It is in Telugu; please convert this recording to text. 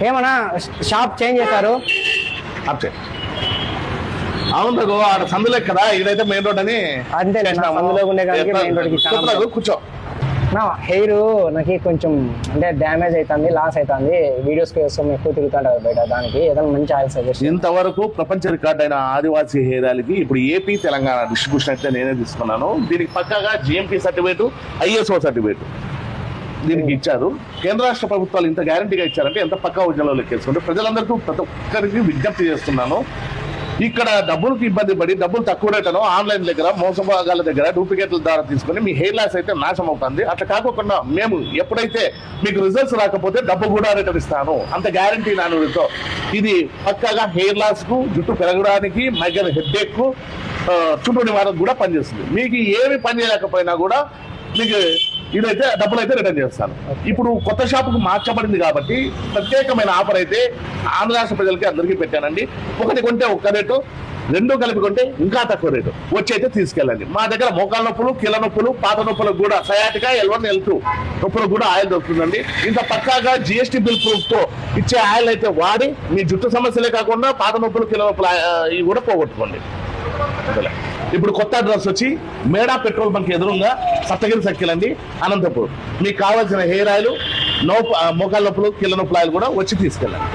ఏమన్నా షాప్ చేంజ్ చేశారు? అవును రఘు, ఆడ సందులే కదా, ఇదైతే మెయిన్ రోడ్ అని. అంతే కూర్చో. నా హెయిర్ నాకు కొంచెం అంటే డ్యామేజ్ అవుతుంది, లాస్ అవుతుంది. వీడియోస్ కోసం ఎక్కువ తిరుగుతుంటారు బయట, దానికి ఏదైనా మంచి ఆయిల్ సజెస్ట్. ఇంతవరకు ప్రపంచ రికార్డ్ అయిన ఆదివాసీ హెయిర్ ఆయిల్ కి ఇప్పుడు ఏపీ తెలంగాణ డిస్ట్రిబ్యూషన్ అయితే నేనే తీసుకున్నాను. దీనికి పక్కాగా జిఎంపీ సర్టిఫికేట్, ఐఎస్ఓ సర్టిఫికేట్ దీనికి ఇచ్చారు. కేంద్ర రాష్ట్ర ప్రభుత్వాలు ఇంత గ్యారంటీగా ఇచ్చారంటే ఎంత పక్కా ఉద్యోగంలో లెక్కేసుకుంటే ప్రజలందరికీ ప్రతి ఒక్కరికి విజ్ఞప్తి చేస్తున్నాను. ఇక్కడ డబ్బులకి ఇబ్బంది పడి డబ్బులు తక్కువ రేటను ఆన్లైన్ దగ్గర మోసభాగాల దగ్గర డూప్లికేట్ల ద్వారా తీసుకుని మీ హెయిర్ లాస్ అయితే నాశనం అవుతుంది. అట్లా కాకుండా మేము ఎప్పుడైతే మీకు రిజల్ట్స్ రాకపోతే డబ్బు కూడా రిటర్న్ ఇస్తాను, అంత గ్యారంటీ నానుడితో. ఇది పక్కాగా హెయిర్ లాస్ కు, జుట్టు పెరగడానికి, మైగ్రేన్ హెడ్ఏక్, చుట్టూ నివారణకు కూడా పనిచేస్తుంది. మీకు ఏమి పని చేయలేకపోయినా కూడా మీకు ఇదైతే డబ్బులు అయితే రిటర్న్ చేస్తాను. ఇప్పుడు కొత్త షాపుకు మార్చబడింది కాబట్టి ప్రత్యేకమైన ఆఫర్ అయితే ఆంధ్ర రాష్ట్ర ప్రజలకి అందరికీ పెట్టానండి. ఒకటి కొంటే ఒక్క రేటు, రెండు కలిపి కొంటే ఇంకా తక్కువ రేటు. వచ్చి అయితే తీసుకెళ్ళండి. మా దగ్గర మోకాల నొప్పులు, కీళ్ళ నొప్పులు, పాత నొప్పులకు కూడా సయాటికా, L1 L2 నొప్పులకు కూడా ఆయిల్ దొరుకుతుందండి. ఇంత పక్కాగా GST బిల్ ప్రూఫ్ తో ఇచ్చే ఆయిల్ అయితే వాడి మీ జుట్టు సమస్యలే కాకుండా పాత నొప్పులు, కీళ్ళ నొప్పులు ఇవి కూడా పోగొట్టుకోండి. ఇప్పుడు కొత్త అడ్రస్ వచ్చి మేడా పెట్రోల్ బంక్ ఎదురుగా సప్తగిరి సర్కిల్ అండి, అనంతపూర్. మీకు కావాల్సిన హెయిర్ ఆయిల్, మోకాల నొప్పులు, కీళ్ళ నొప్పులు ఆయిల్ కూడా వచ్చి తీసుకెళ్ళండి.